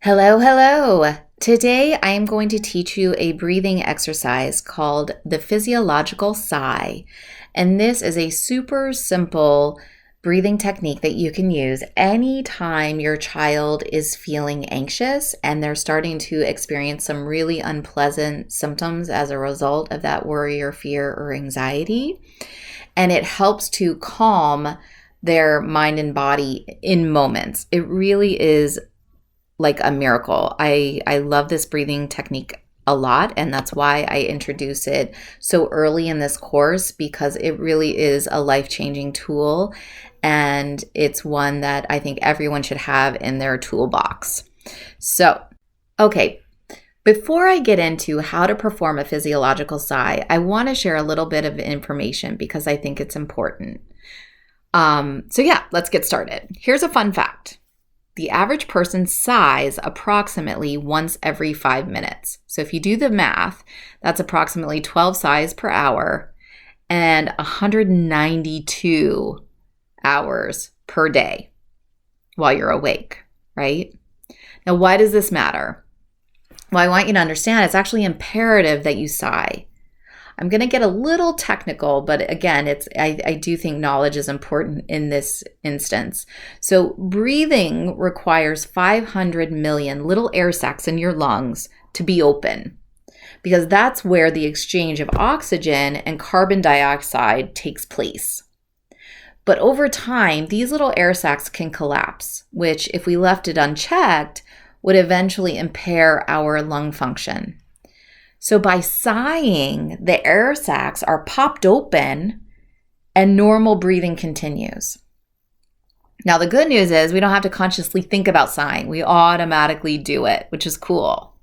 Hello, hello. Today I am going to teach you a breathing exercise called the physiological sigh. And this is a super simple breathing technique that you can use anytime your child is feeling anxious and they're starting to experience some really unpleasant symptoms as a result of that worry or fear or anxiety. And it helps to calm their mind and body in moments. It really is like a miracle. I love this breathing technique a lot, and that's why I introduce it so early in this course, because it really is a life-changing tool, and it's one that I think everyone should have in their toolbox. So, okay, before I get into how to perform a physiological sigh, I want to share a little bit of information because I think it's important. Let's get started. Here's a fun fact. The average person sighs approximately once every 5 minutes. So if you do the math, that's approximately 12 sighs per hour and 192 hours per day while you're awake, right? Now, why does this matter? Well, I want you to understand it's actually imperative that you sigh. I'm going to get a little technical, but again, I do think knowledge is important in this instance. So breathing requires 500 million little air sacs in your lungs to be open, because that's where the exchange of oxygen and carbon dioxide takes place. But over time, these little air sacs can collapse, which if we left it unchecked, would eventually impair our lung function. So by sighing, the air sacs are popped open and normal breathing continues. Now, the good news is we don't have to consciously think about sighing. We automatically do it, which is cool.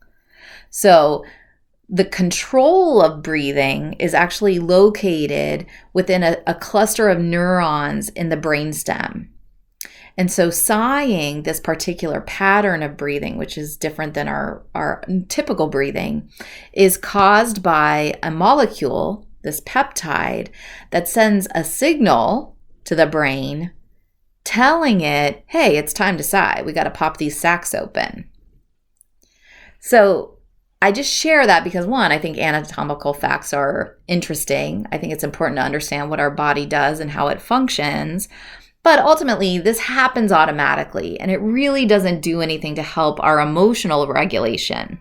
So the control of breathing is actually located within a cluster of neurons in the brainstem. And so sighing, this particular pattern of breathing, which is different than our typical breathing, is caused by a molecule, this peptide, that sends a signal to the brain telling it, hey, it's time to sigh. We got to pop these sacs open. So I just share that because, one, I think anatomical facts are interesting. I think it's important to understand what our body does and how it functions. But ultimately, this happens automatically, and it really doesn't do anything to help our emotional regulation.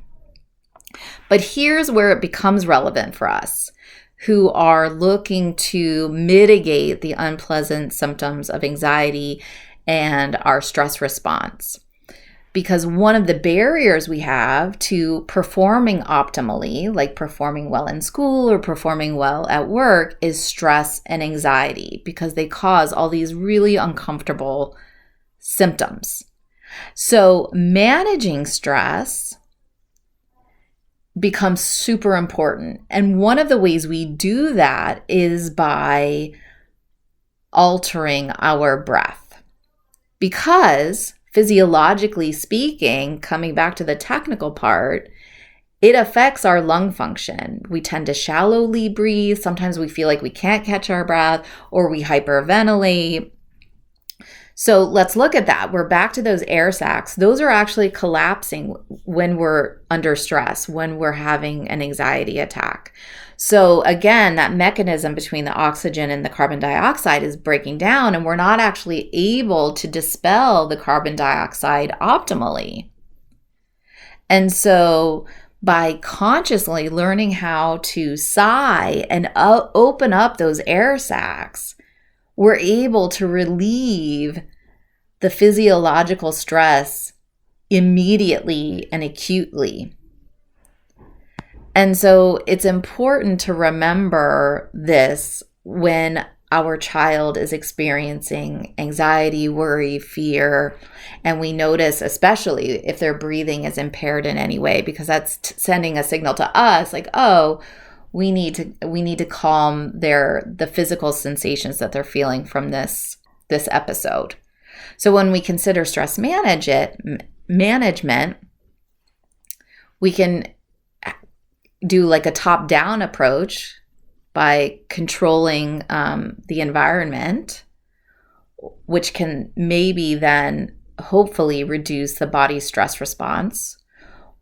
But here's where it becomes relevant for us, who are looking to mitigate the unpleasant symptoms of anxiety and our stress response. Because one of the barriers we have to performing optimally, like performing well in school or performing well at work, is stress and anxiety, because they cause all these really uncomfortable symptoms. So managing stress becomes super important. And one of the ways we do that is by altering our breath. Because physiologically speaking, coming back to the technical part, it affects our lung function. We tend to shallowly breathe. Sometimes we feel like we can't catch our breath, or we hyperventilate. So let's look at that. We're back to those air sacs. Those are actually collapsing when we're under stress, when we're having an anxiety attack. So again, that mechanism between the oxygen and the carbon dioxide is breaking down, and we're not actually able to dispel the carbon dioxide optimally. And so by consciously learning how to sigh and open up those air sacs, we're able to relieve the physiological stress immediately and acutely. And so it's important to remember this when our child is experiencing anxiety, worry, fear, and we notice, especially if their breathing is impaired in any way, because that's sending a signal to us like, oh, we need to calm the physical sensations that they're feeling from this episode. So when we consider stress management, we can do like a top-down approach by controlling the environment, which can maybe then hopefully reduce the body's stress response.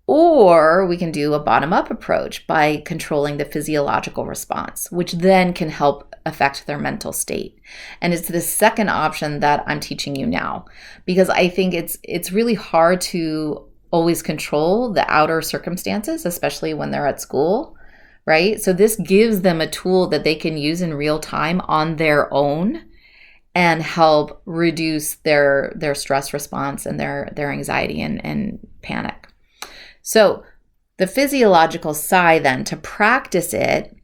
Or we can do a bottom-up approach by controlling the physiological response, which then can help affect their mental state. And it's the second option that I'm teaching you now, because I think it's really hard to always control the outer circumstances, especially when they're at school, right? So this gives them a tool that they can use in real time on their own and help reduce their stress response and their anxiety and panic. So the physiological sigh then, to practice it,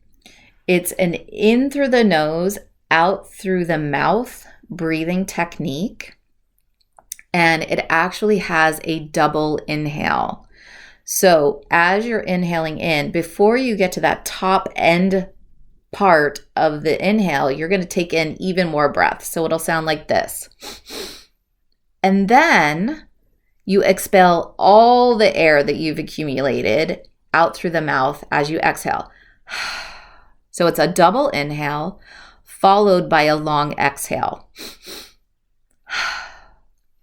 it's an in through the nose, out through the mouth breathing technique. And it actually has a double inhale. So as you're inhaling in, before you get to that top end part of the inhale, you're going to take in even more breath. So it'll sound like this. And then you expel all the air that you've accumulated out through the mouth as you exhale. So it's a double inhale followed by a long exhale.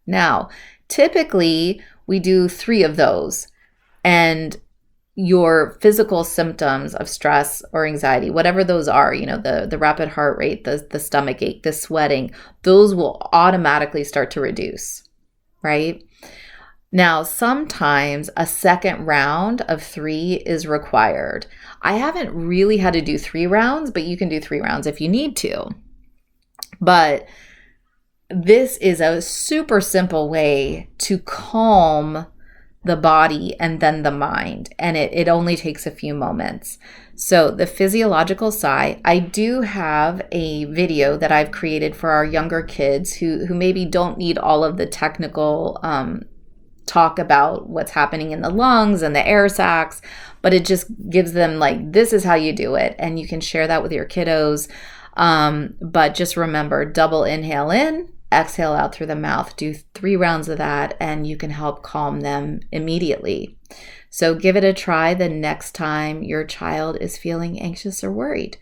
Now, typically we do 3 of those, and your physical symptoms of stress or anxiety, whatever those are, the rapid heart rate, the stomach ache, the sweating, those will automatically start to reduce, right? Now, sometimes a second round of 3 is required. I haven't really had to do 3 rounds, but you can do 3 rounds if you need to. But this is a super simple way to calm the body and then the mind. And it only takes a few moments. So the physiological sigh, I do have a video that I've created for our younger kids who maybe don't need all of the technical talk about what's happening in the lungs and the air sacs, but it just gives them this is how you do it. And you can share that with your kiddos. But just remember, double inhale in, exhale out through the mouth. Do 3 rounds of that and you can help calm them immediately. So give it a try the next time your child is feeling anxious or worried.